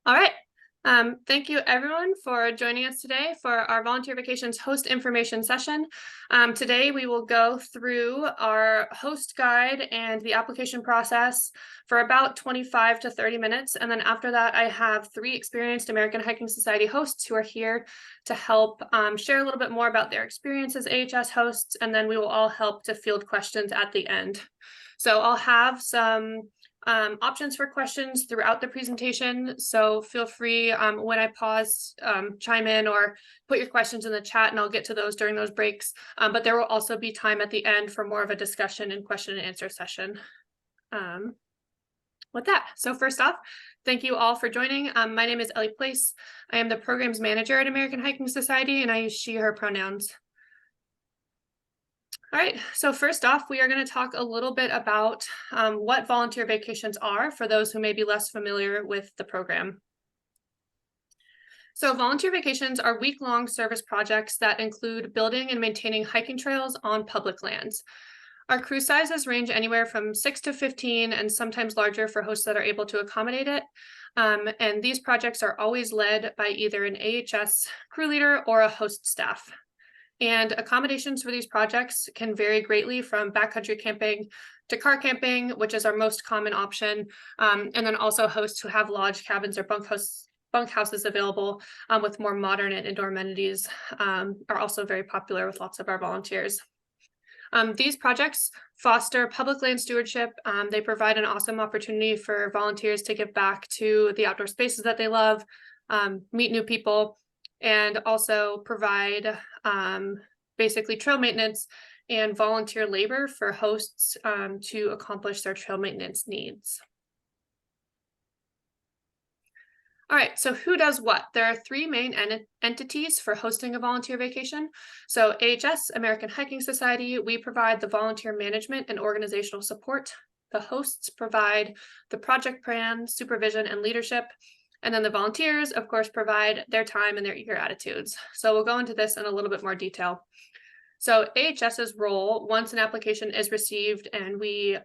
All right. Thank you everyone for joining us today for our Volunteer Vacations host information session. Today we will go through our host guide and the application process for about 25 to 30 minutes. And then after that, I have 3 experienced American Hiking Society hosts who are here to help share a little bit more about their experience as AHS hosts. And then we will all help to field questions at the end. So I'll have some options for questions throughout the presentation. So feel free when I pause, chime in or put your questions in the chat and I'll get to those during those breaks. But there will also be time at the end for more of a discussion and question and answer session. With that, so first off, thank you all for joining. My name is Ellie Place. I am the programs manager at American Hiking Society and I use she, her pronouns. All right, so first off, we are going to talk a little bit about what volunteer vacations are for those who may be less familiar with the program. So volunteer vacations are week-long service projects that include building and maintaining hiking trails on public lands. Our crew sizes range anywhere from 6 to 15 and sometimes larger for hosts that are able to accommodate it. And these projects are always led by either an AHS crew leader or a host staff. And accommodations for these projects can vary greatly from backcountry camping to car camping, which is our most common option. And then also hosts who have lodge cabins or bunkhouses available with more modern and indoor amenities are also very popular with lots of our volunteers. These projects foster public land stewardship. They provide an awesome opportunity for volunteers to give back to the outdoor spaces that they love, meet new people, and also provide basically trail maintenance and volunteer labor for hosts to accomplish their trail maintenance needs. All right, so who does what? There are 3 main entities for hosting a volunteer vacation. So AHS, American Hiking Society, we provide the volunteer management and organizational support. The hosts provide the project plan, supervision, and leadership. And then the volunteers, of course, provide their time and their eager attitudes. So we'll go into this in a little bit more detail. So AHS's role, once an application is received and we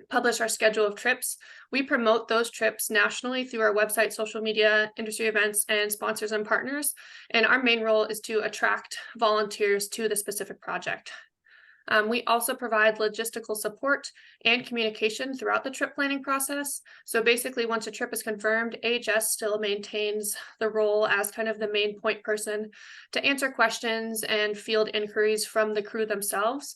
publish our schedule of trips, we promote those trips nationally through our website, social media, industry events, and sponsors and partners. And our main role is to attract volunteers to the specific project. We also provide logistical support and communication throughout the trip planning process. So basically, once a trip is confirmed, AHS still maintains the role as kind of the main point person to answer questions and field inquiries from the crew themselves.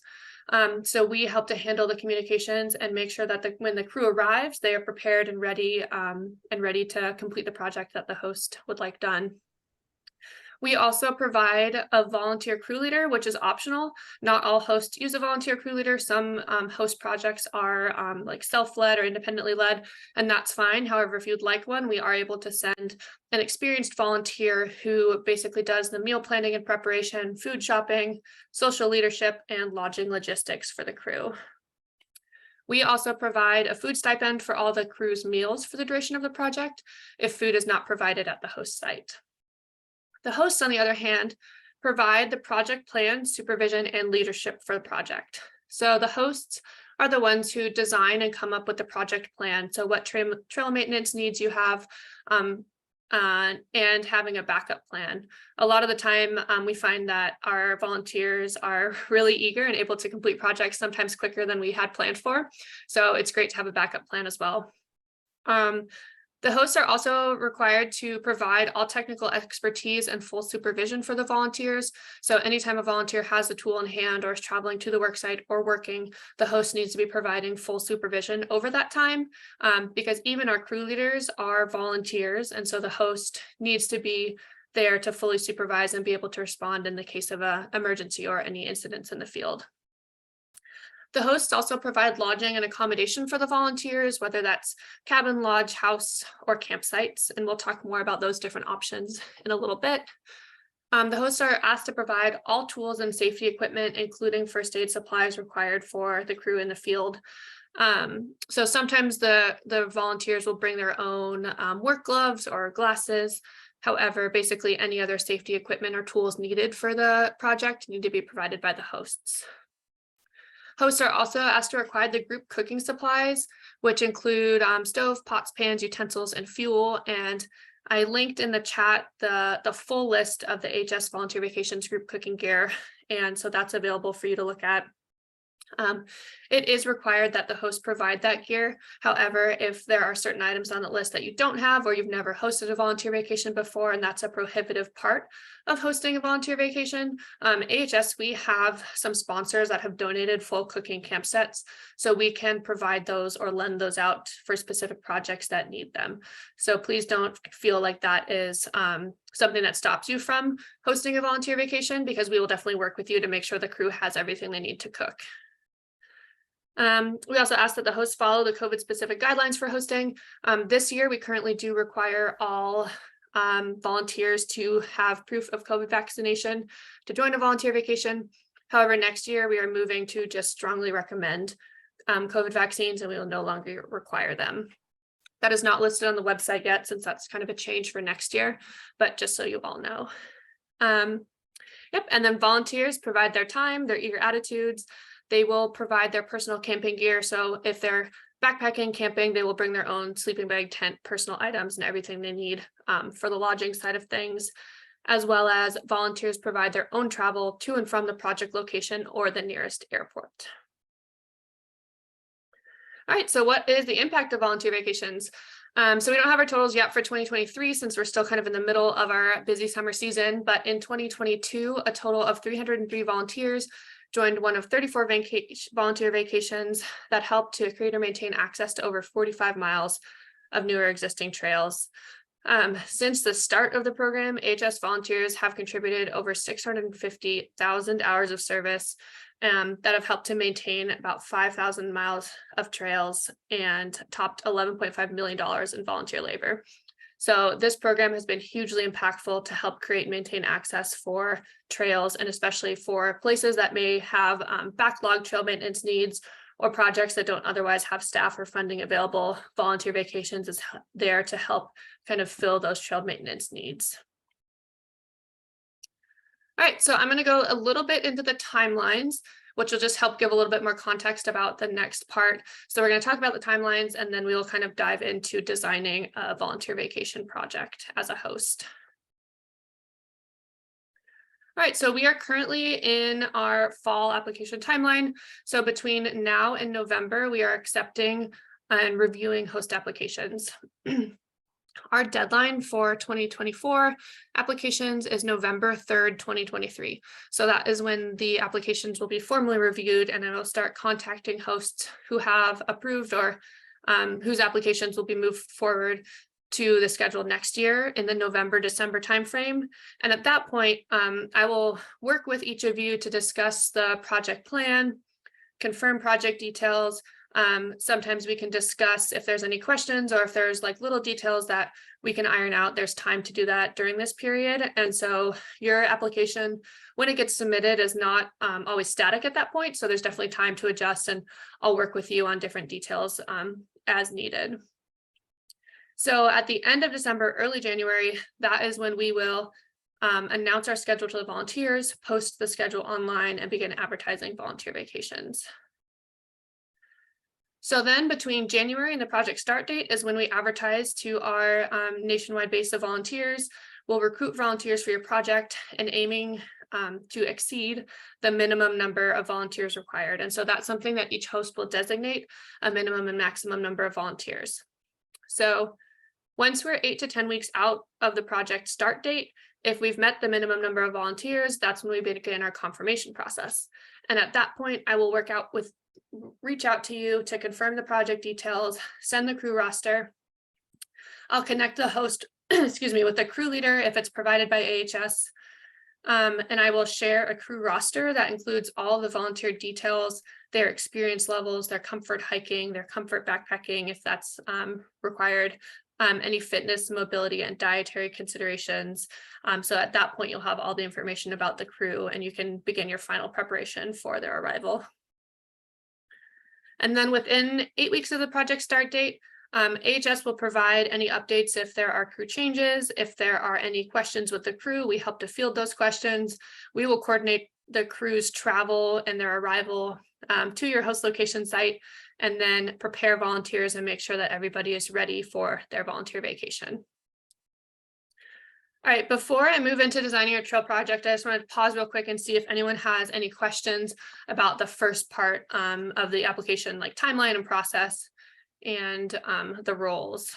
So we help to handle the communications and make sure that when the crew arrives, they are prepared and ready to complete the project that the host would like done. We also provide a volunteer crew leader, which is optional. Not all hosts use a volunteer crew leader. Some host projects are like self-led or independently led, and that's fine. However, if you'd like one, we are able to send an experienced volunteer who basically does the meal planning and preparation, food shopping, social leadership, and lodging logistics for the crew. We also provide a food stipend for all the crew's meals for the duration of the project if food is not provided at the host site. The hosts, on the other hand, provide the project plan, supervision, and leadership for the project. So the hosts are the ones who design and come up with the project plan. So what trail maintenance needs you have, and having a backup plan. A lot of the time, we find that our volunteers are really eager and able to complete projects sometimes quicker than we had planned for. So it's great to have a backup plan as well. The hosts are also required to provide all technical expertise and full supervision for the volunteers. So anytime a volunteer has a tool in hand or is traveling to the worksite or working, the host needs to be providing full supervision over that time, because even our crew leaders are volunteers. And so the host needs to be there to fully supervise and be able to respond in the case of an emergency or any incidents in the field. The hosts also provide lodging and accommodation for the volunteers, whether that's cabin, lodge, house, or campsites. And we'll talk more about those different options in a little bit. The hosts are asked to provide all tools and safety equipment, including first aid supplies required for the crew in the field. So sometimes the volunteers will bring their own work gloves or glasses. However, basically any other safety equipment or tools needed for the project need to be provided by the hosts. Hosts are also asked to provide the group cooking supplies, which include stove, pots, pans, utensils, and fuel. And I linked in the chat the full list of the HS Volunteer Vacations group cooking gear. And so that's available for you to look at. It is required that the host provide that gear. However, if there are certain items on the list that you don't have, or you've never hosted a volunteer vacation before, and that's a prohibitive part of hosting a volunteer vacation, AHS, we have some sponsors that have donated full cooking camp sets, so we can provide those or lend those out for specific projects that need them. So please don't feel like that is something that stops you from hosting a volunteer vacation, because we will definitely work with you to make sure the crew has everything they need to cook. We also ask that the hosts follow the COVID specific guidelines for hosting. This year, we currently do require all volunteers to have proof of COVID vaccination to join a volunteer vacation. However, next year we are moving to just strongly recommend COVID vaccines, and we will no longer require them. That is not listed on the website yet, since that's kind of a change for next year, but just so you all know. Yep, and then volunteers provide their time, their eager attitudes. They will provide their personal camping gear. So if they're backpacking, camping, they will bring their own sleeping bag, tent, personal items, and everything they need for the lodging side of things, as well as volunteers provide their own travel to and from the project location or the nearest airport. All right, so what is the impact of volunteer vacations? So we don't have our totals yet for 2023, since we're still kind of in the middle of our busy summer season, but in 2022, a total of 303 volunteers joined one of 34 volunteer vacations that helped to create or maintain access to over 45 miles of new or existing trails. Since the start of the program, AHS volunteers have contributed over 650,000 hours of service that have helped to maintain about 5,000 miles of trails and topped $11.5 million in volunteer labor. So this program has been hugely impactful to help create and maintain access for trails, and especially for places that may have backlog trail maintenance needs or projects that don't otherwise have staff or funding available. Volunteer vacations is there to help kind of fill those trail maintenance needs. All right, so I'm going to go a little bit into the timelines, which will just help give a little bit more context about the next part. So we're going to talk about the timelines, and then we will kind of dive into designing a volunteer vacation project as a host. All right, so we are currently in our fall application timeline. So between now and November, we are accepting and reviewing host applications. Our deadline for 2024 applications is November 3rd, 2023. So that is when the applications will be formally reviewed, and I will start contacting hosts who have approved or whose applications will be moved forward to the schedule next year in the November-December timeframe. And at that point, I will work with each of you to discuss the project plan, confirm project details. Sometimes we can discuss if there's any questions, or if there's like little details that we can iron out. There's time to do that during this period. And so your application, when it gets submitted, is not always static at that point. So there's definitely time to adjust, and I'll work with you on different details as needed. So at the end of December, early January, that is when we will announce our schedule to the volunteers, post the schedule online, and begin advertising volunteer vacations. So then between January and the project start date is when we advertise to our nationwide base of volunteers. We'll recruit volunteers for your project and aiming to exceed the minimum number of volunteers required. And so that's something that each host will designate, a minimum and maximum number of volunteers. So once we're 8 to 10 weeks out of the project start date, if we've met the minimum number of volunteers, that's when we begin our confirmation process. And at that point, I will reach out to you to confirm the project details, send the crew roster. I'll connect the host, excuse me, with the crew leader if it's provided by AHS. And I will share a crew roster that includes all the volunteer details, their experience levels, their comfort hiking, their comfort backpacking, if that's required, any fitness, mobility, and dietary considerations. So at that point, you'll have all the information about the crew, and you can begin your final preparation for their arrival. And then within 8 weeks of the project start date, AHS will provide any updates if there are crew changes. If there are any questions with the crew, we help to field those questions. We will coordinate the crew's travel and their arrival to your host location site, and then prepare volunteers and make sure that everybody is ready for their volunteer vacation. All right, before I move into designing your trail project, I just wanted to pause real quick and see if anyone has any questions about the first part of the application, like timeline and process and the roles.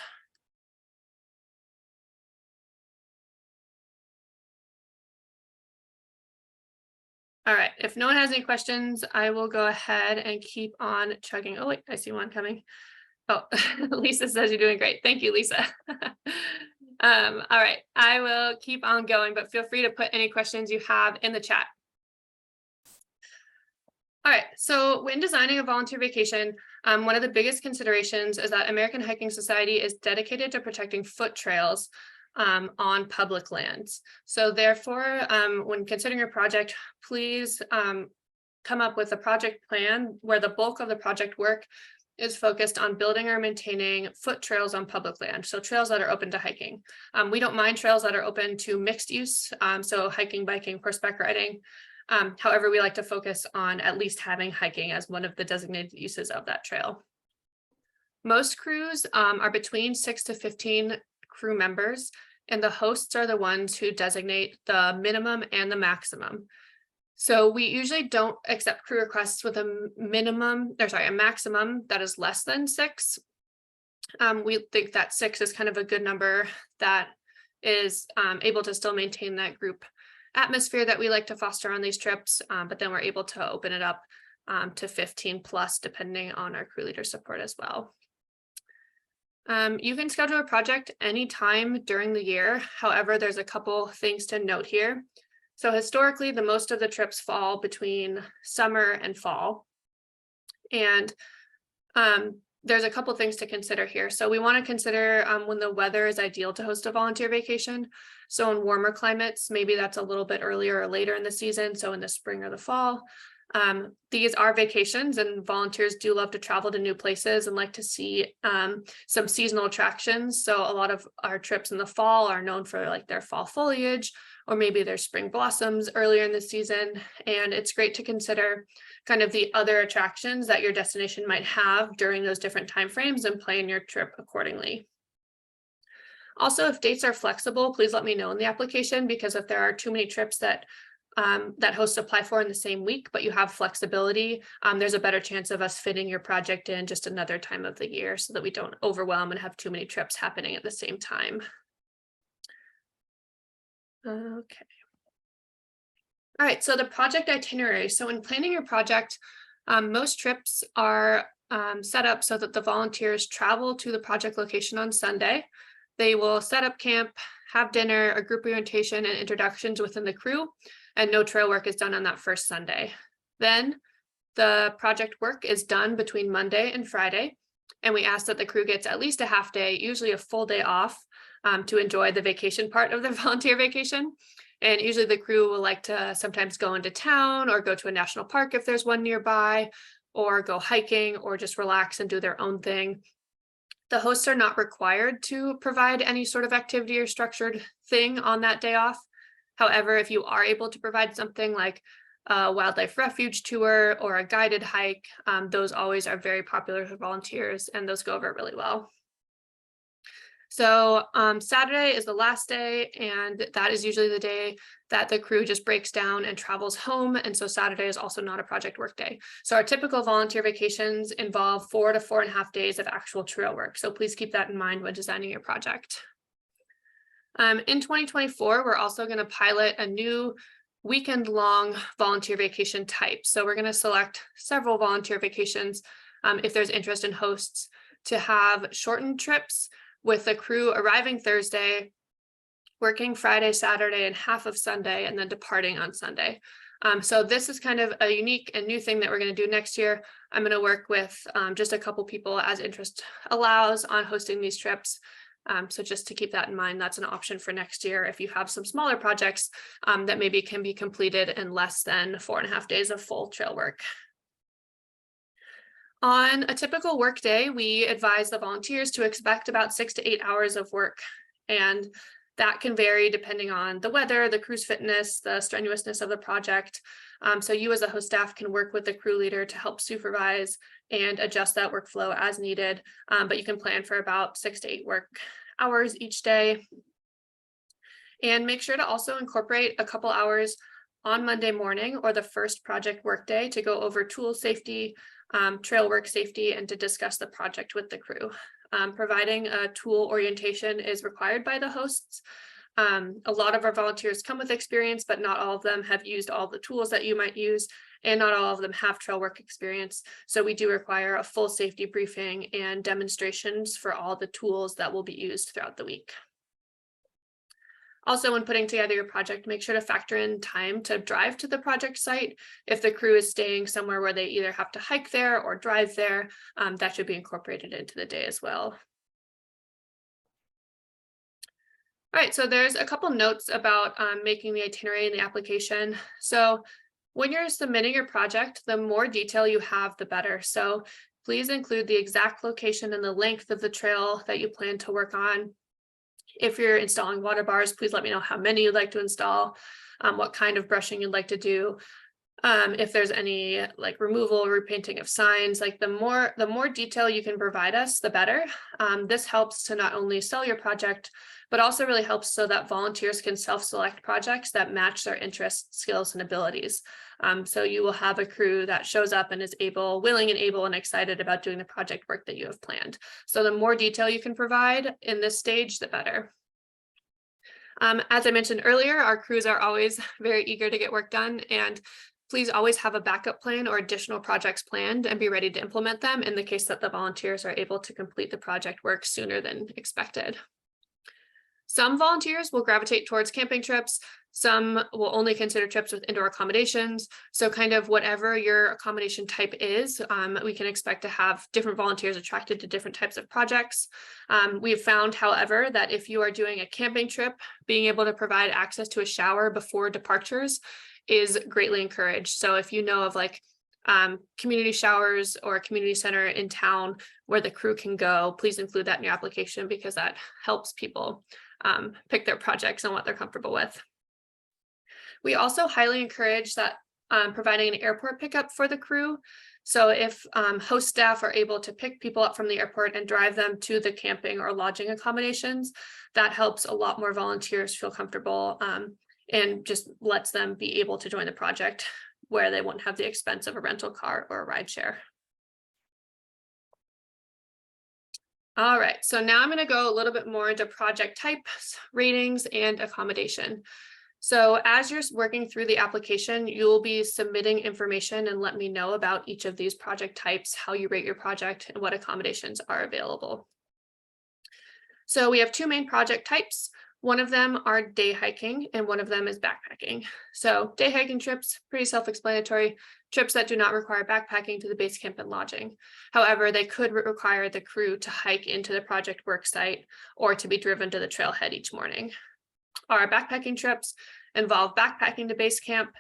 All right, if no one has any questions, I will go ahead and keep on chugging. Oh, wait, I see one coming. Oh, Lisa says you're doing great. Thank you, Lisa. All right, I will keep on going, but feel free to put any questions you have in the chat. All right, so when designing a volunteer vacation, one of the biggest considerations is that American Hiking Society is dedicated to protecting foot trails on public lands. So therefore, when considering your project, please come up with a project plan where the bulk of the project work is focused on building or maintaining foot trails on public land, so trails that are open to hiking. We don't mind trails that are open to mixed use, so hiking, biking, horseback riding. However, we like to focus on at least having hiking as one of the designated uses of that trail. Most crews are between 6 to 15 crew members, and the hosts are the ones who designate the minimum and the maximum. So we usually don't accept crew requests with a maximum that is less than 6. We think that 6 is kind of a good number that is able to still maintain that group atmosphere that we like to foster on these trips, but then we're able to open it up to 15 plus, depending on our crew leader support as well. You can schedule a project anytime during the year. However, there's a couple things to note here. So historically, the most of the trips fall between summer and fall. And there's a couple things to consider here. So we want to consider when the weather is ideal to host a volunteer vacation. So in warmer climates, maybe that's a little bit earlier or later in the season. So in the spring or the fall. These are vacations, and volunteers do love to travel to new places and like to see some seasonal attractions. So a lot of our trips in the fall are known for like their fall foliage, or maybe their spring blossoms earlier in the season. And it's great to consider kind of the other attractions that your destination might have during those different timeframes and plan your trip accordingly. Also, if dates are flexible, please let me know in the application, because if there are too many trips that hosts apply for in the same week, but you have flexibility, there's a better chance of us fitting your project in just another time of the year so that we don't overwhelm and have too many trips happening at the same time. Okay. All right, so the project itinerary. So when planning your project, most trips are set up so that the volunteers travel to the project location on Sunday. They will set up camp, have dinner, a group orientation, and introductions within the crew, and no trail work is done on that first Sunday. Then the project work is done between Monday and Friday, and we ask that the crew gets at least a half day, usually a full day off, to enjoy the vacation part of their volunteer vacation. And usually the crew will like to sometimes go into town or go to a national park if there's one nearby, or go hiking, or just relax and do their own thing. The hosts are not required to provide any sort of activity or structured thing on that day off. However, if you are able to provide something like a wildlife refuge tour or a guided hike, those always are very popular for volunteers, and those go over really well. So Saturday is the last day, and that is usually the day that the crew just breaks down and travels home. And so Saturday is also not a project work day. So our typical volunteer vacations involve 4 to 4.5 days of actual trail work. So please keep that in mind when designing your project. In 2024, we're also going to pilot a new weekend-long volunteer vacation type. So we're going to select several volunteer vacations if there's interest in hosts to have shortened trips with the crew arriving Thursday, working Friday, Saturday, and half of Sunday, and then departing on Sunday. So this is kind of a unique and new thing that we're going to do next year. I'm going to work with just a couple people as interest allows on hosting these trips. So just to keep that in mind, that's an option for next year if you have some smaller projects that maybe can be completed in less than 4.5 days of full trail work. On a typical work day, we advise the volunteers to expect about 6 to 8 hours of work. And That can vary depending on the weather, the crew's fitness, the strenuousness of the project. So you as a host staff can work with the crew leader to help supervise and adjust that workflow as needed. But you can plan for about 6 to 8 work hours each day. And make sure to also incorporate a couple hours on Monday morning or the first project workday to go over tool safety, trail work safety, and to discuss the project with the crew. Providing a tool orientation is required by the hosts. A lot of our volunteers come with experience, but not all of them have used all the tools that you might use, and not all of them have trail work experience. So we do require a full safety briefing and demonstrations for all the tools that will be used throughout the week. Also, when putting together your project, make sure to factor in time to drive to the project site. If the crew is staying somewhere where they either have to hike there or drive there, that should be incorporated into the day as well. All right, so there's a couple notes about making the itinerary and the application. So when you're submitting your project, the more detail you have, the better. So please include the exact location and the length of the trail that you plan to work on. If you're installing water bars, please let me know how many you'd like to install, what kind of brushing you'd like to do. If there's any like removal or repainting of signs, like the more detail you can provide us, the better. This helps to not only sell your project, but also really helps so that volunteers can self-select projects that match their interests, skills, and abilities. So you will have a crew that shows up and is willing and able and excited about doing the project work that you have planned. So the more detail you can provide in this stage, the better. As I mentioned earlier, our crews are always very eager to get work done, and please always have a backup plan or additional projects planned and be ready to implement them in the case that the volunteers are able to complete the project work sooner than expected. Some volunteers will gravitate towards camping trips. Some will only consider trips with indoor accommodations. So kind of whatever your accommodation type is, we can expect to have different volunteers attracted to different types of projects. We've found, however, that if you are doing a camping trip, being able to provide access to a shower before departures is greatly encouraged. So if you know of like community showers or a community center in town where the crew can go, please include that in your application because that helps people pick their projects and what they're comfortable with. We also highly encourage that providing an airport pickup for the crew. So if host staff are able to pick people up from the airport and drive them to the camping or lodging accommodations, that helps a lot more volunteers feel comfortable and just lets them be able to join the project where they won't have the expense of a rental car or a ride share. All right, so now I'm going to go a little bit more into project types, ratings, and accommodation. So as you're working through the application, you'll be submitting information and let me know about each of these project types, how you rate your project, and what accommodations are available. So we have 2 main project types. One of them are day hiking and one of them is backpacking. So day hiking trips, pretty self-explanatory, trips that do not require backpacking to the base camp and lodging. However, they could require the crew to hike into the project work site or to be driven to the trailhead each morning. Our backpacking trips involve backpacking to base camp.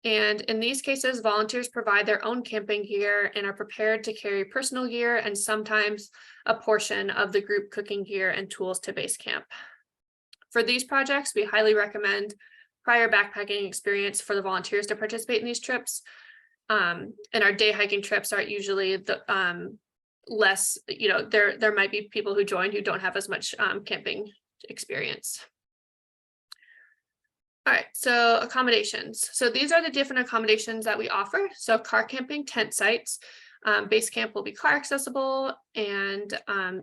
And in these cases, volunteers provide their own camping gear and are prepared to carry personal gear and sometimes a portion of the group cooking gear and tools to base camp. For these projects, we highly recommend prior backpacking experience for the volunteers to participate in these trips. And our day hiking trips are usually the less, there might be people who join who don't have as much camping experience. All right, so accommodations. So these are the different accommodations that we offer. So car camping tent sites. Base camp will be car accessible, and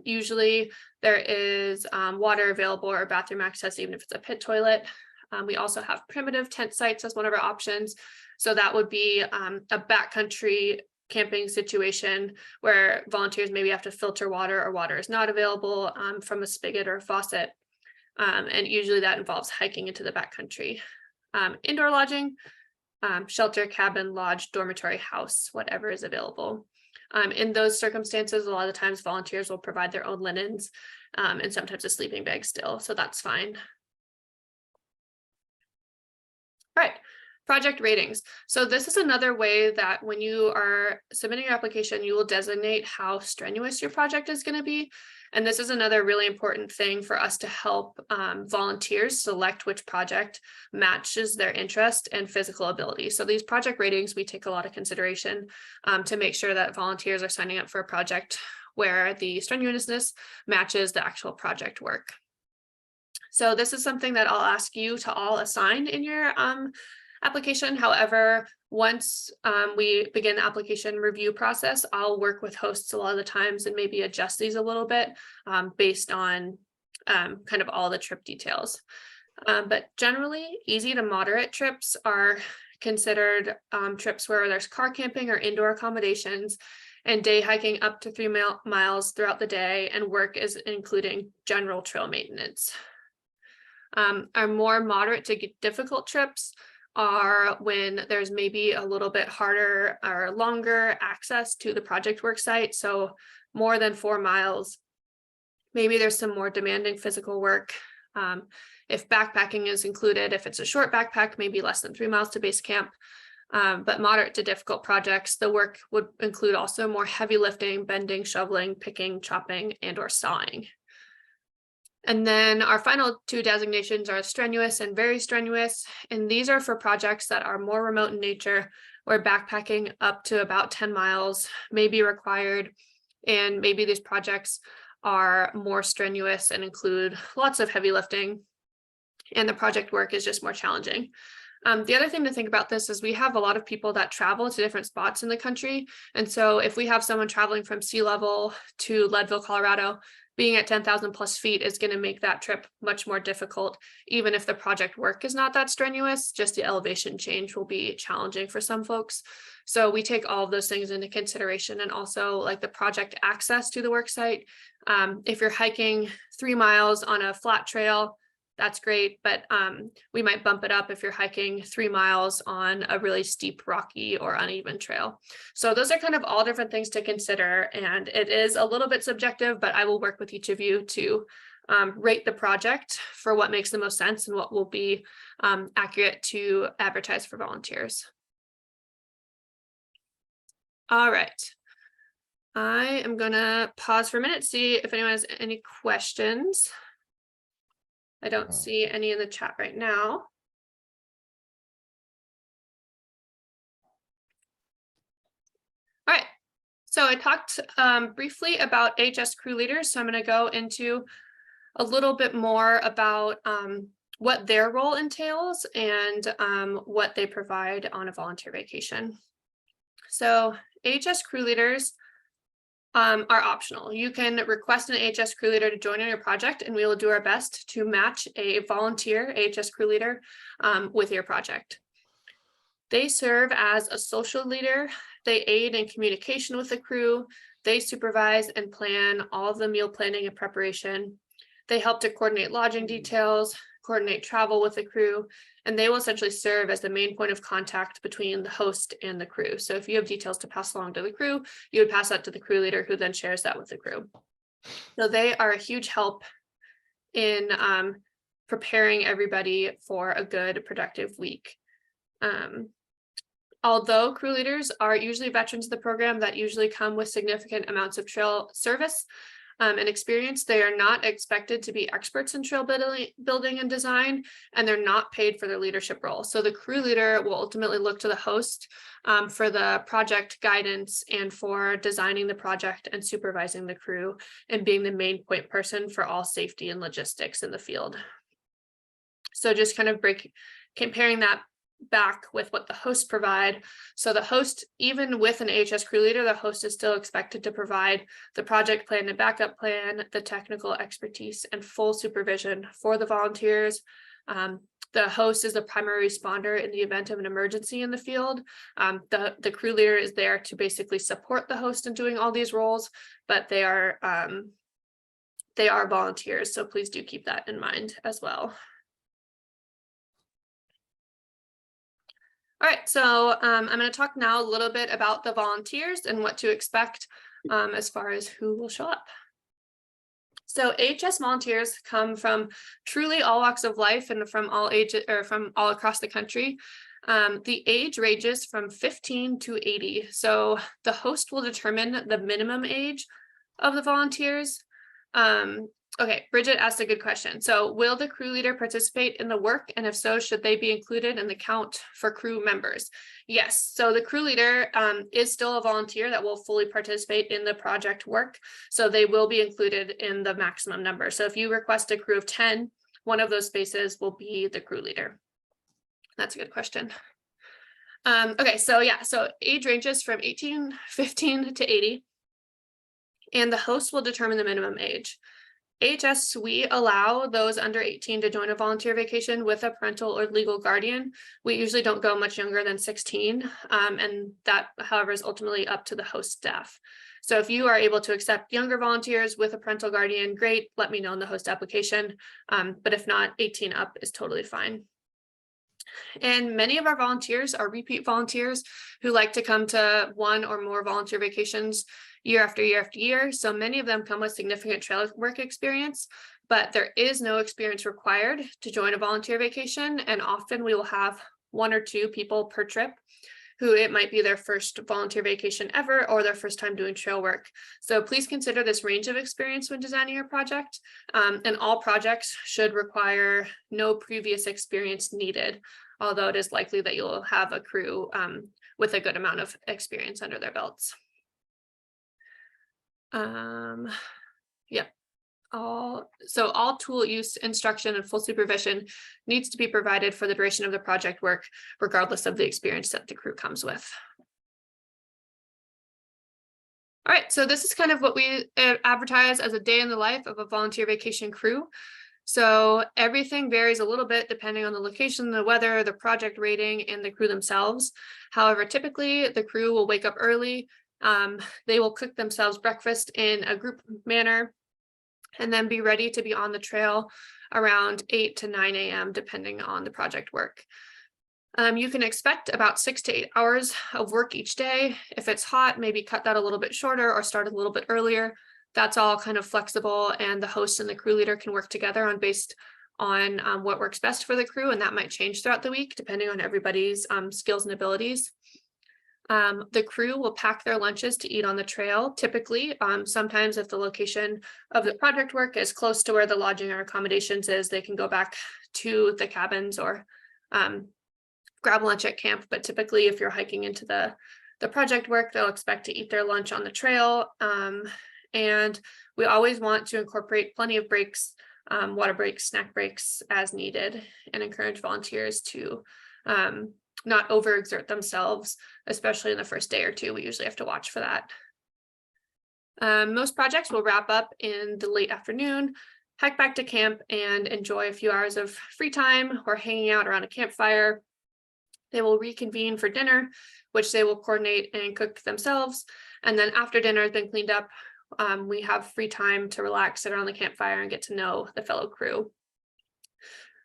usually there is water available or bathroom access, even if it's a pit toilet. We also have primitive tent sites as one of our options. So that would be a backcountry camping situation where volunteers maybe have to filter water or water is not available from a spigot or a faucet. And usually that involves hiking into the backcountry. Indoor lodging, shelter, cabin, lodge, dormitory, house, whatever is available. In those circumstances, a lot of the times volunteers will provide their own linens and sometimes a sleeping bag still, so that's fine. All right, Project ratings. So this is another way that when you are submitting your application, you will designate how strenuous your project is going to be. And this is another really important thing for us to help volunteers select which project matches their interest and physical ability. So these project ratings, we take a lot of consideration to make sure that volunteers are signing up for a project where the strenuousness matches the actual project work. So this is something that I'll ask you to all assign in your application. However, once we begin the application review process, I'll work with hosts a lot of the times and maybe adjust these a little bit based on kind of all the trip details. But generally, easy to moderate trips are considered trips where there's car camping or indoor accommodations and day hiking up to 3 miles throughout the day, and work is including general trail maintenance. Our more moderate to difficult trips are when there's maybe a little bit harder or longer access to the project work site. So more than 4 miles, maybe there's some more demanding physical work. If backpacking is included, if it's a short backpack, maybe less than 3 miles to base camp. But moderate to difficult projects, the work would include also more heavy lifting, bending, shoveling, picking, chopping, and or sawing. And then our final 2 designations are strenuous and very strenuous. And these are for projects that are more remote in nature, where backpacking up to about 10 miles may be required. And maybe these projects are more strenuous and include lots of heavy lifting, and the project work is just more challenging. The other thing to think about this is we have a lot of people that travel to different spots in the country. And so if we have someone traveling from sea level to Leadville, Colorado, being at 10,000 plus feet is going to make that trip much more difficult. Even if the project work is not that strenuous, just the elevation change will be challenging for some folks. So we take all of those things into consideration, and also like the project access to the work site. If you're hiking 3 miles on a flat trail, that's great, but we might bump it up if you're hiking 3 miles on a really steep, rocky or uneven trail. So those are kind of all different things to consider, and it is a little bit subjective, but I will work with each of you to rate the project for what makes the most sense and what will be accurate to advertise for volunteers. All right. I am gonna pause for a minute, see if anyone has any questions. I don't see any in the chat right now. All right, so I talked briefly about AHS crew leaders, so I'm going to go into a little bit more about what their role entails and what they provide on a volunteer vacation. So AHS crew leaders are optional. You can request an AHS crew leader to join on your project, and we will do our best to match a volunteer AHS crew leader with your project. They serve as a social leader. They aid in communication with the crew. They supervise and plan all of the meal planning and preparation. They help to coordinate lodging details, coordinate travel with the crew, and they will essentially serve as the main point of contact between the host and the crew. So if you have details to pass along to the crew, you would pass that to the crew leader, who then shares that with the crew. So they are a huge help in preparing everybody for a good, productive week. Although crew leaders are usually veterans of the program that usually come with significant amounts of trail service and experience, they are not expected to be experts in trail building and design, and they're not paid for their leadership role. So the crew leader will ultimately look to the host for the project guidance and for designing the project and supervising the crew and being the main point person for all safety and logistics in the field. So just kind of comparing that back with what the hosts provide. So the host, even with an AHS crew leader, the host is still expected to provide the project plan and backup plan, the technical expertise, and full supervision for the volunteers. The host is the primary responder in the event of an emergency in the field. The crew leader is there to basically support the host in doing all these roles, but they are volunteers. So please do keep that in mind as well. All right, so I'm going to talk now a little bit about the volunteers and what to expect as far as who will show up. So AHS volunteers come from truly all walks of life and from all ages, or from all across the country. The age ranges from 15 to 80. So the host will determine the minimum age of the volunteers. Okay, Bridget asked a good question. So will the crew leader participate in the work? And if so, should they be included in the count for crew members? Yes, so the crew leader is still a volunteer that will fully participate in the project work. So they will be included in the maximum number. So if you request a crew of 10, one of those spaces will be the crew leader. That's a good question. Okay, so yeah, so age ranges from 15 to 80. And the host will determine the minimum age. AHS, we allow those under 18 to join a volunteer vacation with a parental or legal guardian. We usually don't go much younger than 16, and that, however, is ultimately up to the host staff. So if you are able to accept younger volunteers with a parental guardian, great, let me know in the host application. But if not, 18 up is totally fine. And many of our volunteers are repeat volunteers who like to come to one or more volunteer vacations year after year after year. So many of them come with significant trail work experience, but there is no experience required to join a volunteer vacation. And often we will have 1 or 2 people per trip who it might be their first volunteer vacation ever or their first time doing trail work. So please consider this range of experience when designing your project. And all projects should require no previous experience needed, although it is likely that you'll have a crew with a good amount of experience under their belts. Yeah. All tool use, instruction, and full supervision needs to be provided for the duration of the project work, regardless of the experience that the crew comes with. All right, so this is kind of what we advertise as a day in the life of a volunteer vacation crew. So everything varies a little bit depending on the location, the weather, the project rating, and the crew themselves. However, typically the crew will wake up early. They will cook themselves breakfast in a group manner and then be ready to be on the trail around 8 to 9 a.m. depending on the project work. You can expect about 6 to 8 hours of work each day. If it's hot, maybe cut that a little bit shorter or start a little bit earlier. That's all kind of flexible, and the host and the crew leader can work together based on what works best for the crew, and that might change throughout the week depending on everybody's skills and abilities. The crew will pack their lunches to eat on the trail. Typically, sometimes if the location of the project work is close to where the lodging or accommodations is, they can go back to the cabins or grab lunch at camp. But typically, if you're hiking into the project work, they'll expect to eat their lunch on the trail. And we always want to incorporate plenty of breaks, water breaks, snack breaks as needed, and encourage volunteers to not overexert themselves, especially in the first day or two. We usually have to watch for that. Most projects will wrap up in the late afternoon, hike back to camp, and enjoy a few hours of free time or hanging out around a campfire. They will reconvene for dinner, which they will coordinate and cook themselves. And then after dinner has been cleaned up, we have free time to relax, sit around the campfire, and get to know the fellow crew.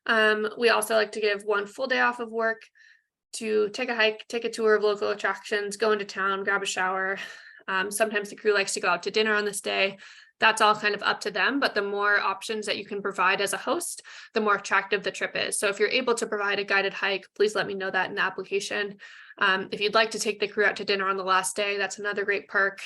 We also like to give 1 full day off of work to take a hike, take a tour of local attractions, go into town, grab a shower. Sometimes the crew likes to go out to dinner on this day. That's all kind of up to them, but the more options that you can provide as a host, the more attractive the trip is. So if you're able to provide a guided hike, please let me know that in the application. If you'd like to take the crew out to dinner on the last day, that's another great perk.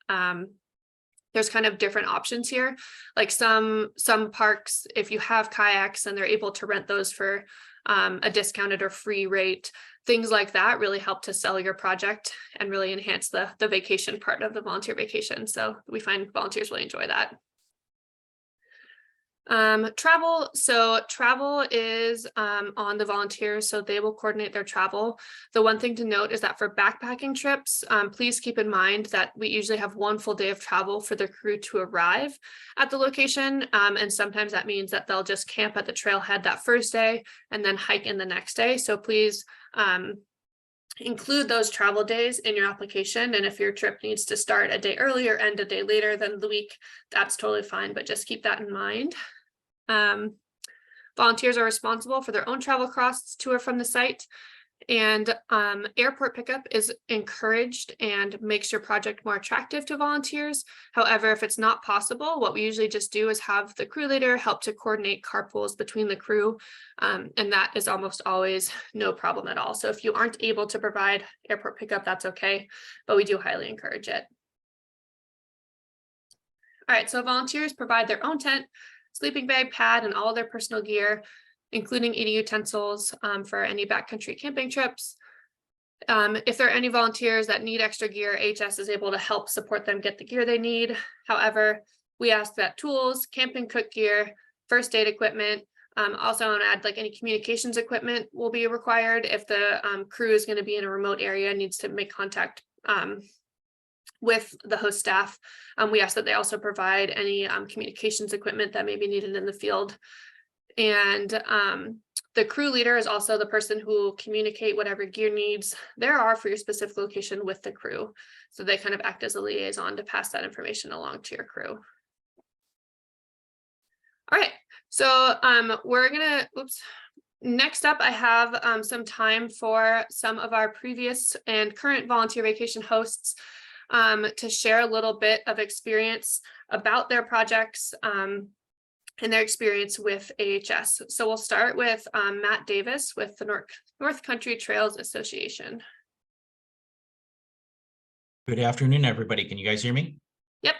There's kind of different options here. Like some parks, if you have kayaks and they're able to rent those for a discounted or free rate, things like that really help to sell your project and really enhance the vacation part of the volunteer vacation. So we find volunteers really enjoy that. Travel. So travel is on the volunteers, so they will coordinate their travel. The one thing to note is that for backpacking trips, please keep in mind that we usually have 1 full day of travel for the crew to arrive at the location. And sometimes that means that they'll just camp at the trailhead that first day and then hike in the next day. So please include those travel days in your application. And if your trip needs to start a day earlier, end a day later than the week, that's totally fine, but just keep that in mind. Volunteers are responsible for their own travel costs to or from the site, And airport pickup is encouraged and makes your project more attractive to volunteers. However, if it's not possible, what we usually just do is have the crew leader help to coordinate carpools between the crew. And that is almost always no problem at all. So if you aren't able to provide airport pickup, that's okay, but we do highly encourage it. All right, so volunteers provide their own tent, sleeping bag, pad, and all their personal gear, including eating utensils for any backcountry camping trips. If there are any volunteers that need extra gear, HS is able to help support them get the gear they need. However, we ask that tools, camp and cook gear, first aid equipment, also I want to add like any communications equipment will be required if the crew is going to be in a remote area, needs to make contact with the host staff. We ask that they also provide any communications equipment that may be needed in the field. And the crew leader is also the person who will communicate whatever gear needs there are for your specific location with the crew. So they kind of act as a liaison to pass that information along to your crew. All right, so we're gonna, next up, I have some time for some of our previous and current volunteer vacation hosts to share a little bit of experience about their projects and their experience with AHS. So we'll start with Matt Davis with the North Country Trails Association. Good afternoon, everybody. Can you guys hear me? Yep.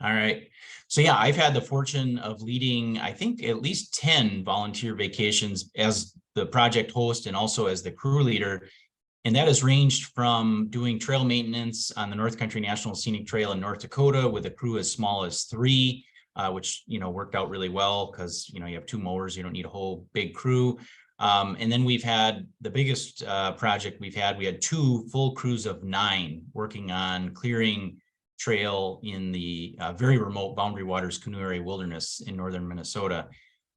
All right. So yeah, I've had the fortune of leading, I think, at least 10 volunteer vacations as the project host and also as the crew leader. And that has ranged from doing trail maintenance on the North Country National Scenic Trail in North Dakota with a crew as small as 3, which, worked out really well because, you have 2 mowers, you don't need a whole big crew. And then we've had the biggest project we had 2 full crews of 9 working on clearing trail in the very remote Boundary Waters Canoe Area Wilderness in northern Minnesota.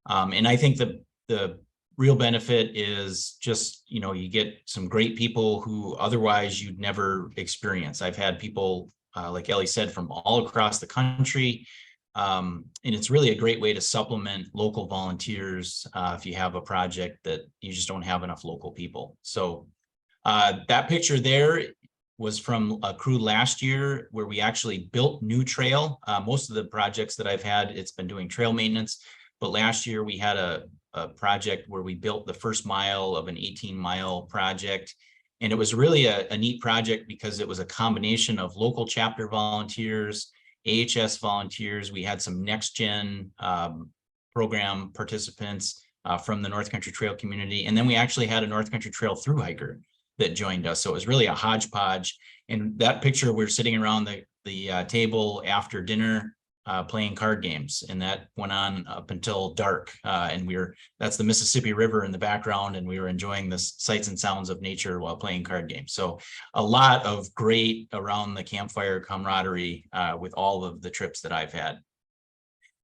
And I think the real benefit is just, you get some great people who otherwise you'd never experience. I've had people, like Ellie said, from all across the country. And it's really a great way to supplement local volunteers if you have a project that you just don't have enough local people. So that picture there was from a crew last year where we actually built new trail. Most of the projects that I've had, it's been doing trail maintenance. But last year we had a project where we built the first mile of an 18-mile project. And it was really a neat project because it was a combination of local chapter volunteers, AHS volunteers. We had some next gen program participants from the North Country Trail community. And then we actually had a North Country Trail thru hiker that joined us. So it was really a hodgepodge. And that picture, we're sitting around the table after dinner playing card games, and that went on up until dark. And that's the Mississippi River in the background, and we were enjoying the sights and sounds of nature while playing card games. So a lot of great around the campfire camaraderie with all of the trips that I've had.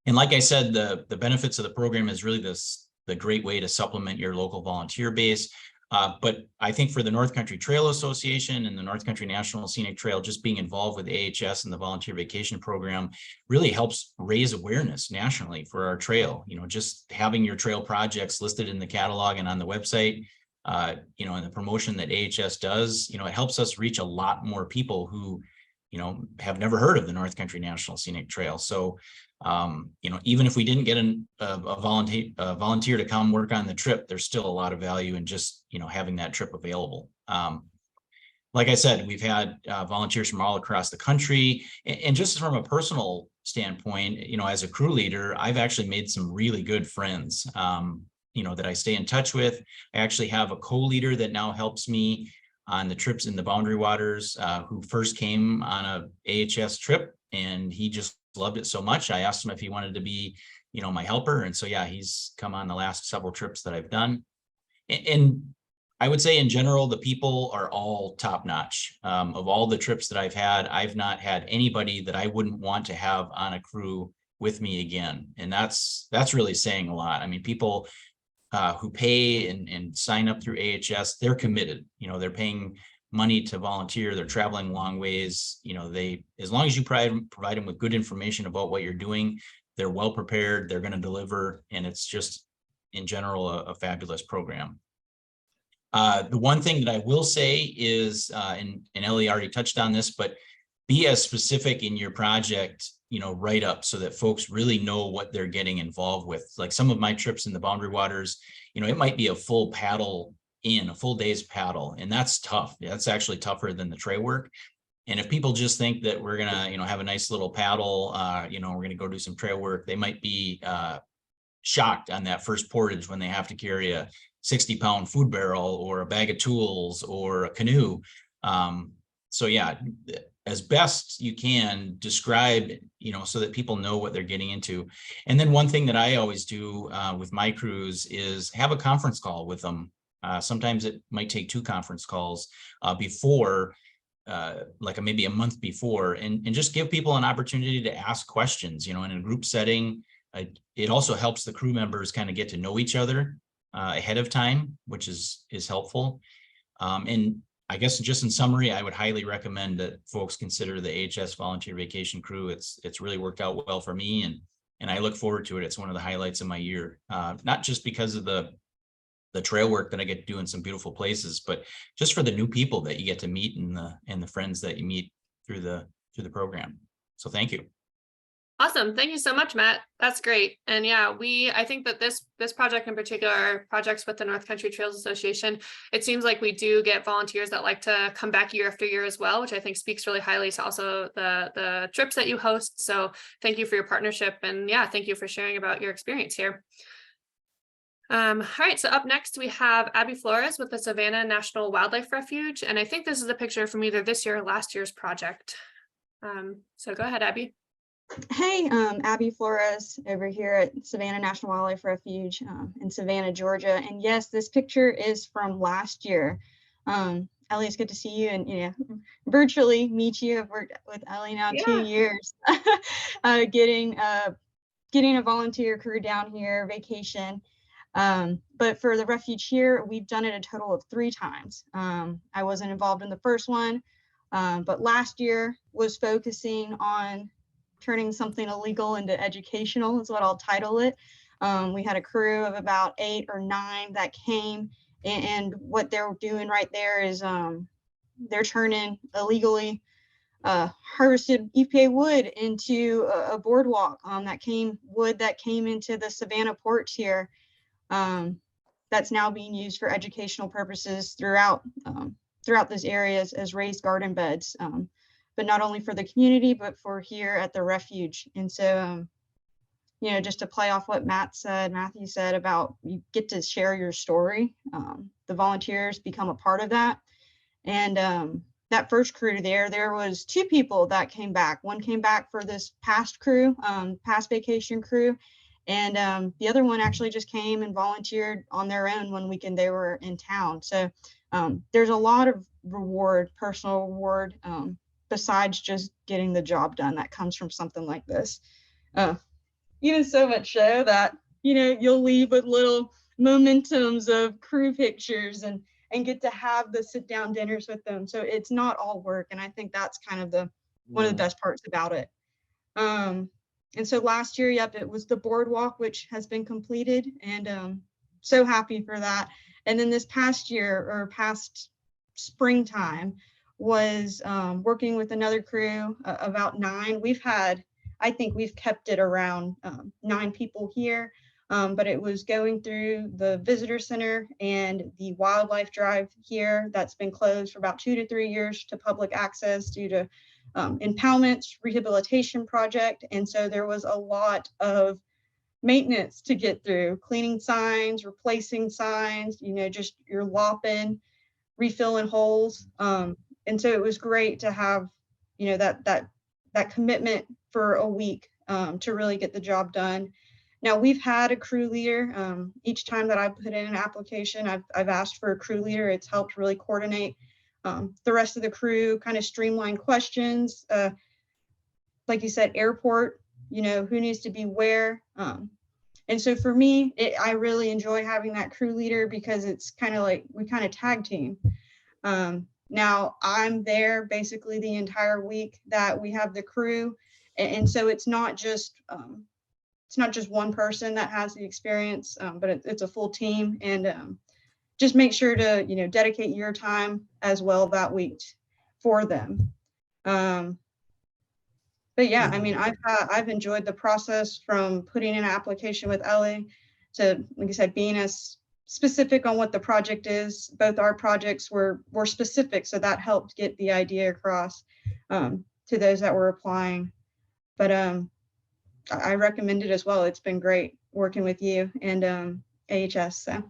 And like I said, the benefits of the program is really the great way to supplement your local volunteer base. But I think for the North Country Trail Association and the North Country National Scenic Trail, just being involved with AHS and the volunteer vacation program really helps raise awareness nationally for our trail. Just having your trail projects listed in the catalog and on the website, and the promotion that AHS does, it helps us reach a lot more people who, have never heard of the North Country National Scenic Trail. So even if we didn't get a volunteer to come work on the trip, there's still a lot of value in just, having that trip available. Like I said, we've had volunteers from all across the country, and just from a personal standpoint, as a crew leader, I've actually made some really good friends, that I stay in touch with. I actually have a co-leader that now helps me on the trips in the Boundary Waters, who first came on a AHS trip, and he just loved it so much. I asked him if he wanted to be, my helper. And so, yeah, he's come on the last several trips that I've done. And I would say in general, the people are all top notch. Of all the trips that I've not had anybody that I wouldn't want to have on a crew with me again. And that's really saying a lot. I mean, people who pay and sign up through AHS, they're committed. They're paying money to volunteer, they're traveling long ways. As long as you provide them with good information about what you're doing, they're well prepared, they're going to deliver, and it's just in general a fabulous program. The one thing that I will say is, and Ellie already touched on this, but be as specific in your project, write up so that folks really know what they're getting involved with. Like some of my trips in the Boundary Waters, it might be a full a full day's paddle, and that's tough. That's actually tougher than the tray work. And if people just think that we're gonna, have a nice little paddle, we're gonna go do some trail work, they might be shocked on that first portage when they have to carry a 60-pound food barrel or a bag of tools or a canoe. So yeah, as best you can describe, so that people know what they're getting into. And then one thing that I always do with my crews is have a conference call with them. Sometimes it might take 2 conference calls before, like maybe a month before, and just give people an opportunity to ask questions, in a group setting. It also helps the crew members kind of get to know each other ahead of time, which is helpful. And I guess just in summary, I would highly recommend that folks consider the AHS Volunteer Vacation Crew. It's really worked out well for me, and I look forward to it. It's one of the highlights of my year, not just because of the trail work that I get to do in some beautiful places, but just for the new people that you get to meet and the friends that you meet through the program. So thank you. Awesome. Thank you so much, Matt. That's great. And yeah, I think that this project in particular, projects with the North Country Trails Association, it seems like we do get volunteers that like to come back year after year as well, which I think speaks really highly to also the trips that you host. So thank you for your partnership. And yeah, thank you for sharing about your experience here. All right, so up next we have Abby Flores with the Savannah National Wildlife Refuge. And I think this is a picture from either this year or last year's project. So go ahead, Abby. Hey, Abby Flores over here at Savannah National Wildlife Refuge in Savannah, Georgia. And yes, this picture is from last year. Ellie, it's good to see you and virtually meet you. I've worked with Ellie now 2 years, getting a volunteer crew down here, vacation. But for the refuge here, we've done it a total of 3 times. I wasn't involved in the first one, but last year was focusing on turning something illegal into educational is what I'll title it. We had a crew of about 8 or 9 that came, and what they're doing right there is they're turning illegally harvested EPA wood into a boardwalk that came into the Savannah ports here. That's now being used for educational purposes throughout these areas as raised garden beds. But not only for the community, but for here at the refuge. And so, just to play off what Matthew said about you get to share your story. The volunteers become a part of that. And that first crew there was 2 people that came back. One came back for this past vacation crew. And the other one actually just came and volunteered on their own one weekend they were in town. So there's a lot of personal reward, besides just getting the job done that comes from something like this. Even so much so that, you'll leave with little momentums of crew pictures and get to have the sit down dinners with them. So it's not all work. And I think that's kind of one of the best parts about it. And so last year, it was the boardwalk, which has been completed, and so happy for that. And then this past year or past springtime, was working with another crew, about 9. I think we've kept it around 9 people here, but it was going through the visitor center and the wildlife drive here that's been closed for about 2 to 3 years to public access due to impoundments, rehabilitation project. And so there was a lot of maintenance to get through, cleaning signs, replacing signs, just you're lopping, refilling holes. And so it was great to have, that commitment for a week to really get the job done. Now we've had a crew leader. Each time that I put in an application, I've asked for a crew leader. It's helped really coordinate the rest of the crew, kind of streamline questions. Like you said, airport, who needs to be where. And so for me, I really enjoy having that crew leader because it's kind of like we kind of tag team. Now I'm there basically the entire week that we have the crew. And so it's not just one person that has the experience, but it's a full team. And just make sure to, dedicate your time as well that week for them. But yeah, I mean, I've enjoyed the process from putting in an application with Ellie to, like I said, being as specific on what the project is. Both our projects were specific, so that helped get the idea across to those that were applying. But I recommend it as well. It's been great working with you and AHS. So.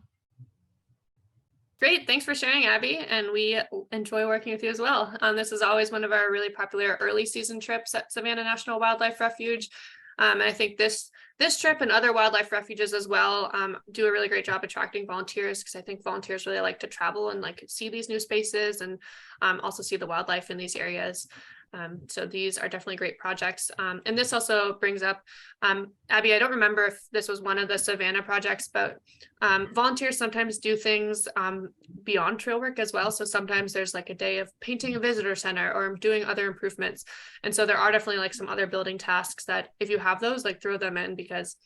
Great, thanks for sharing, Abby, and we enjoy working with you as well. This is always one of our really popular early season trips at Savannah National Wildlife Refuge. And I think this trip and other wildlife refuges as well do a really great job attracting volunteers, because I think volunteers really like to travel and like see these new spaces and also see the wildlife in these areas. So these are definitely great projects. And this also brings up, Abby, I don't remember if this was one of the Savannah projects, but volunteers sometimes do things beyond trail work as well. So sometimes there's like a day of painting a visitor center or doing other improvements. And so there are definitely like some other building tasks that if you have those, like throw them in, because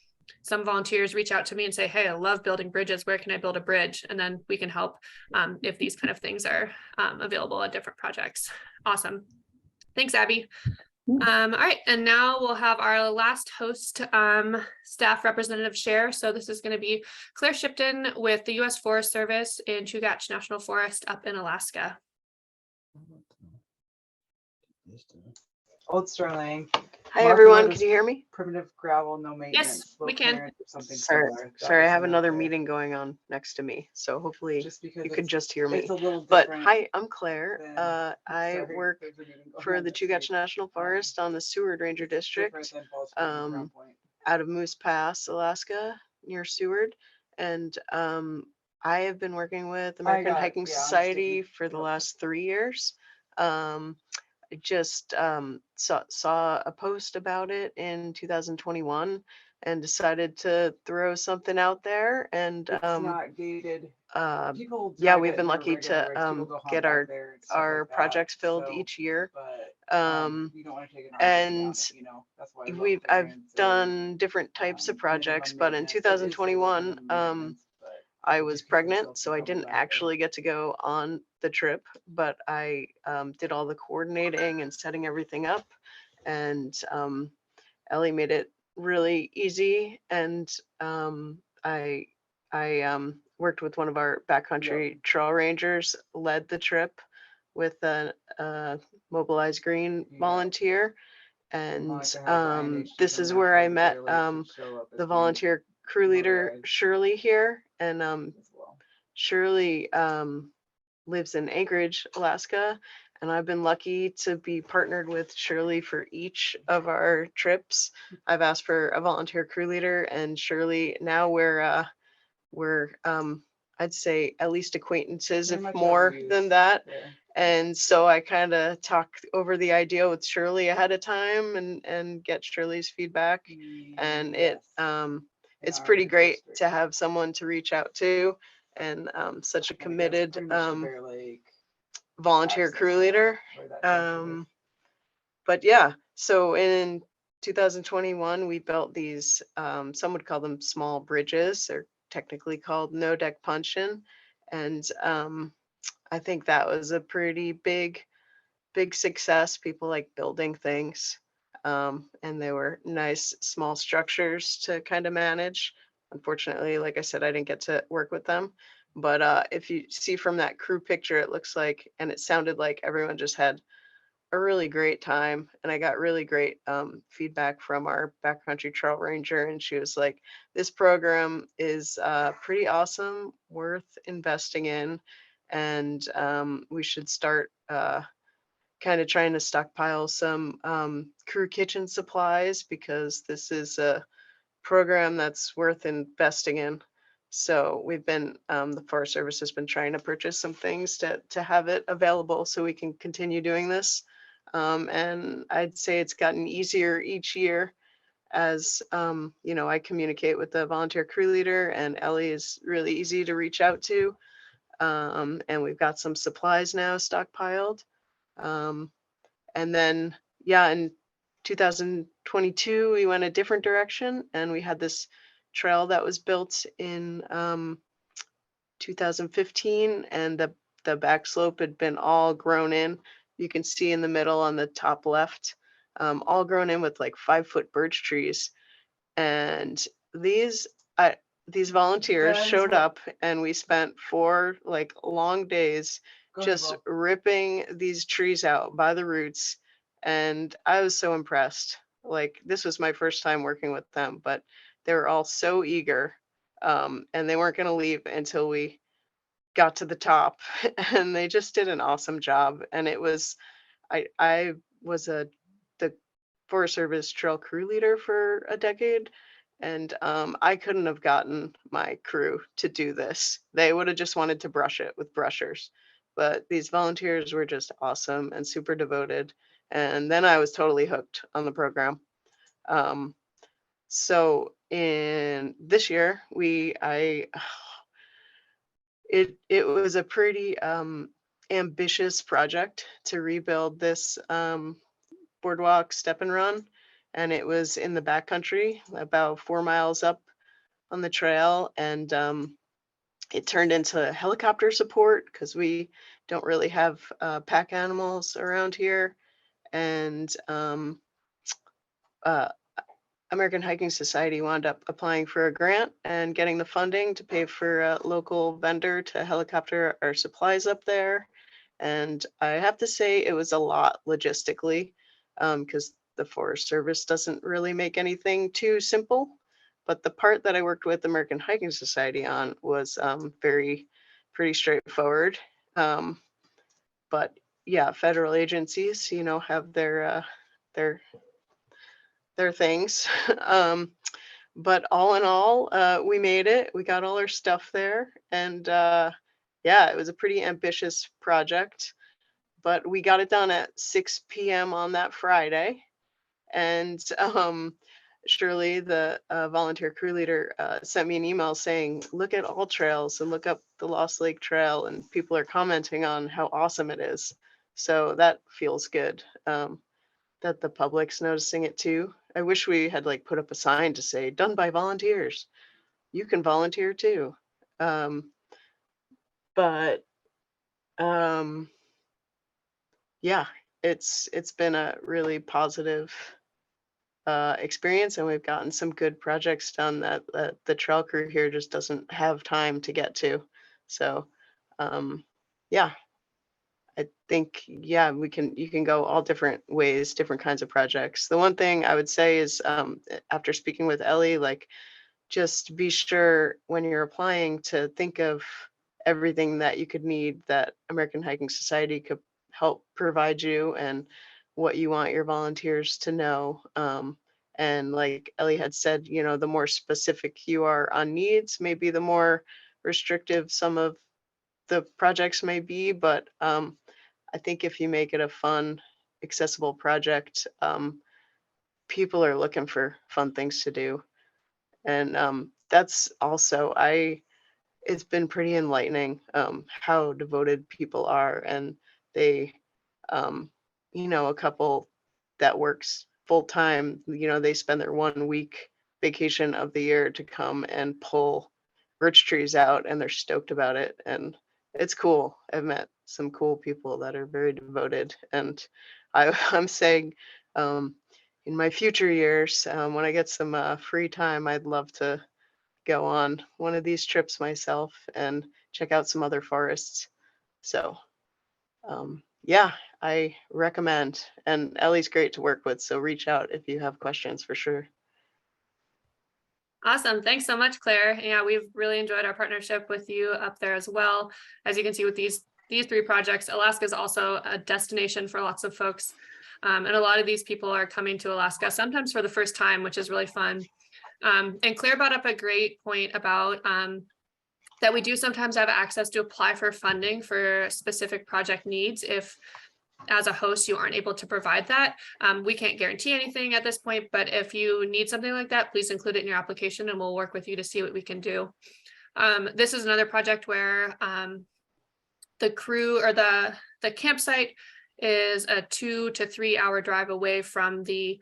some volunteers reach out to me and say, hey, I love building bridges. Where can I build a bridge? And then we can help if these kind of things are available at different projects. Awesome. Thanks, Abby. All right, and now we'll have our last host, staff representative share. So this is going to be Claire Shipton with the U.S. Forest Service in Chugach National Forest up in Alaska. Old Sterling. Hi Mark everyone, noticed can you hear me? Primitive gravel, no maintenance. we low can. clearance, or something Sorry, similar. That sorry, I was have the note another there. meeting going on next to me, so hopefully Just because you can it's- just hear me. It's a little But different. hi, I'm Claire. than- I sorry, work there's a meeting going for on the next Chugach week. National Forest on the Seward Ranger It's different District than Falls Creek and Crown Point. out of Moose Pass, Alaska, near Seward. And I have been working with American got it. Hiking Yeah, I'm just Society thinking- for the yep. last 3 years. I just saw a post about it in 2021 and decided to throw something out there. And It's not gated. People yeah, drive we've it been in their lucky regular to roads. People go get hump back there and stuff our like that. projects filled So, each year. but, you don't want to take an and RV on it, that's why I love I've clearance and, done different types of projects, but in minimum maintenance. It is a little 2021, minimum maintenance, but I it was just keeps pregnant, themselves so I from coming didn't back there. actually get to go on the trip, but I did all the coordinating and setting everything up. And Ellie made it really easy. And I worked with one of our backcountry trail rangers, led the trip with a Mobilize Green Yeah. volunteer. And Monica has INHG this coming is up where for I the met Clear Lake to show up as the being volunteer crew leader, motorized. Shirley, here. And as well. Shirley lives in Anchorage, Alaska, and I've been lucky to be partnered with Shirley for each of our trips. I've asked for a volunteer crew leader, and Shirley, now we're I'd say at least acquaintances, Pretty if much more overused than that. there. And so I kind of talked over the idea with Shirley ahead of time and get Shirley's feedback. And Yes, it's in our pretty great district. to have someone to reach out to, and such a I guess committed pretty much the Bear Lake volunteer access crew point leader. where that junction is. But yeah, so in 2021, we built these, some would call them small bridges. They're technically called no deck puncheon. And I think that was a pretty big success. People like building things. And they were nice small structures to kind of manage. Unfortunately, like I said, I didn't get to work with them. But if you see from that crew picture, it looks like, and it sounded like everyone just had a really great time. And I got really great feedback from our backcountry trail ranger. And she was like, this program is pretty awesome, worth investing in. And we should start kind of trying to stockpile some crew kitchen supplies, because this is a program that's worth investing in. So we've been, the Forest Service has been trying to purchase some things to have it available so we can continue doing this. And I'd say it's gotten easier each year as, I communicate with the volunteer crew leader, and Ellie is really easy to reach out to. And we've got some supplies now stockpiled. And then, yeah, in 2022, we went a different direction, and we had this trail that was built in 2015, and the back slope had been all grown in. You can see in the middle on the top left, all grown in with like 5-foot birch trees. And these volunteers That is showed what- up, and we spent 4 like long days Go ahead, just Bob. ripping these trees out by the roots. And I was so impressed. Like, this was my first time working with them, but they were all so eager. And they weren't going to leave until we got to the top. And they just did an awesome job. And it was, I was the Forest Service trail crew leader for a decade. And I couldn't have gotten my crew to do this. They would have just wanted to brush it with brushers. But these volunteers were just awesome and super devoted. And then I was totally hooked on the program. So in this year, it was a pretty ambitious project to rebuild this boardwalk step and run. And it was in the backcountry, about 4 miles up on the trail. And it turned into helicopter support because we don't really have pack animals around here. And American Hiking Society wound up applying for a grant and getting the funding to pay for a local vendor to helicopter our supplies up there. And I have to say it was a lot logistically, because the Forest Service doesn't really make anything too simple. But the part that I worked with American Hiking Society on was pretty straightforward. But yeah, federal agencies, have their things. But all in all, we made it. We got all our stuff there. And yeah, it was a pretty ambitious project, but we got it done at 6 p.m. on that Friday. And Shirley, the volunteer crew leader, sent me an email saying, look at All Trails and look up the Lost Lake Trail. And people are commenting on how awesome it is. So that feels good. That the public's noticing it too. I wish we had like put up a sign to say done by volunteers. You can volunteer too. But yeah, it's been a really positive experience, and we've gotten some good projects done that the trail crew here just doesn't have time to get to. So yeah, I think, yeah, you can go all different ways, different kinds of projects. The one thing I would say is, after speaking with Ellie, like, just be sure when you're applying to think of everything that you could need that American Hiking Society could help provide you, and what you want your volunteers to know. And like Ellie had said, the more specific you are on needs, maybe the more restrictive some of the projects may be. But I think if you make it a fun, accessible project, people are looking for fun things to do. And that's also, it's been pretty enlightening how devoted people are. And they, a couple that works full time, they spend their 1 week vacation of the year to come and pull birch trees out, and they're stoked about it. And it's cool. I've met some cool people that are very devoted. And I'm saying, in my future years, when I get some free time, I'd love to go on one of these trips myself and check out some other forests. So yeah, I recommend. And Ellie's great to work with, so reach out if you have questions for sure. Awesome. Thanks so much, Claire. Yeah, we've really enjoyed our partnership with you up there as well. As you can see with these 3 projects, Alaska is also a destination for lots of folks. And a lot of these people are coming to Alaska, sometimes for the first time, which is really fun. And Claire brought up a great point about that we do sometimes have access to apply for funding for specific project needs if, as a host, you aren't able to provide that. We can't guarantee anything at this point, but if you need something like that, please include it in your application and we'll work with you to see what we can do. This is another project where the crew or the campsite is a 2 to 3 hour drive away from the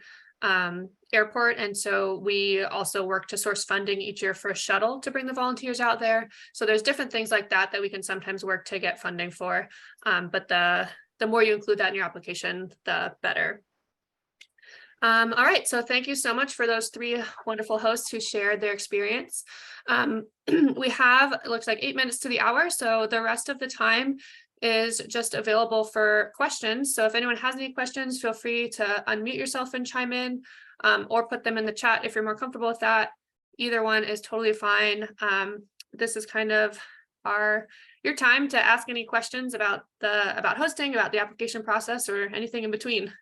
airport. And so we also work to source funding each year for a shuttle to bring the volunteers out there. So there's different things like that that we can sometimes work to get funding for. But the more you include that in your application, the better. All right, so thank you so much for those 3 wonderful hosts who shared their experience. We have, it looks like 8 minutes to the hour, so the rest of the time is just available for questions. So if anyone has any questions, feel free to unmute yourself and chime in, or put them in the chat if you're more comfortable with that. Either one is totally fine. This is kind of your time to ask any questions about hosting, about the application process, or anything in between.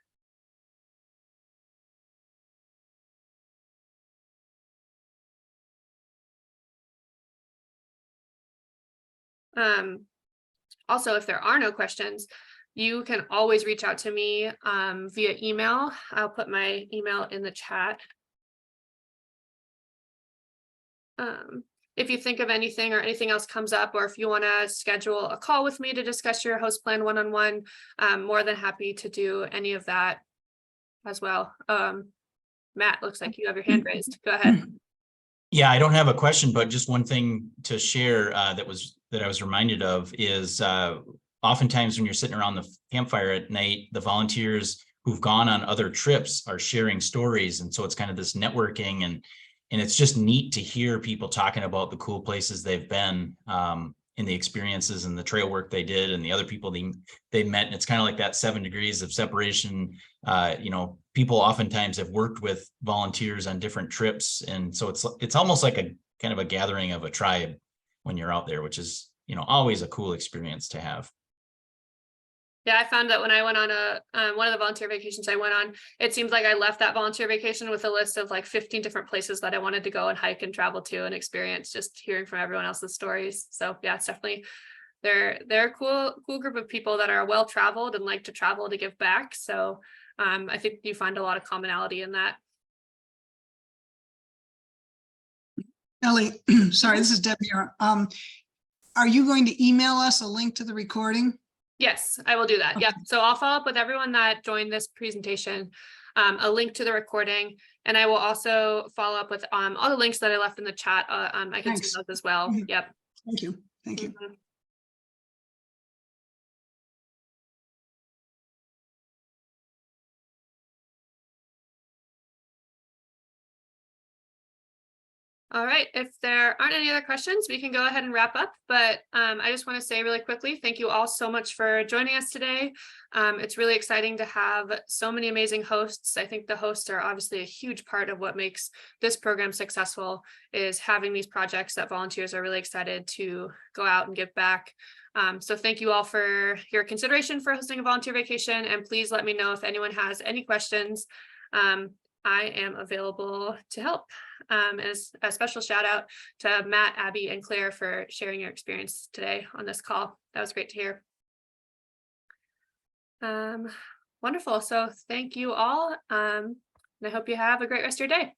Also, if there are no questions, you can always reach out to me via email. I'll put my email in the chat. If you think of anything or anything else comes up, or if you want to schedule a call with me to discuss your host plan one-on-one, I'm more than happy to do any of that as well. Matt, looks like you have your hand raised. Go ahead. Yeah, I don't have a question, but just one thing to share that I was reminded of is oftentimes when you're sitting around the campfire at night, the volunteers who've gone on other trips are sharing stories. And so it's kind of this networking, and it's just neat to hear people talking about the cool places they've been, in the experiences and the trail work they did and the other people they met. And it's kind of like that 7 degrees of separation. People oftentimes have worked with volunteers on different trips. And so it's almost like a kind of a gathering of a tribe when you're out there, which is, always a cool experience to have. Yeah, I found that when I went on one of the volunteer vacations I went on, it seems like I left that volunteer vacation with a list of like 15 different places that I wanted to go and hike and travel to and experience, just hearing from everyone else's stories. So yeah, it's definitely, they're a cool group of people that are well traveled and like to travel to give back. So I think you find a lot of commonality in that. Ellie, sorry, this is Deb here. Are you going to email us a link to the recording? Yes, I will do that. Okay. Yep. So I'll follow up with everyone that joined this presentation, a link to the recording, and I will also follow up with all the links that I left in the chat. I can Thanks. see those as well. Mhm. Yep. Thank you. Thank you. Mhm. All right, if there aren't any other questions, we can go ahead and wrap up. But I just want to say really quickly, thank you all so much for joining us today. It's really exciting to have so many amazing hosts. I think the hosts are obviously a huge part of what makes this program successful, is having these projects that volunteers are really excited to go out and give back. So thank you all for your consideration for hosting a volunteer vacation, and please let me know if anyone has any questions. I am available to help. As a special shout out to Matt, Abby, and Claire for sharing your experience today on this call. That was great to hear. Wonderful. So thank you all. And I hope you have a great rest of your day.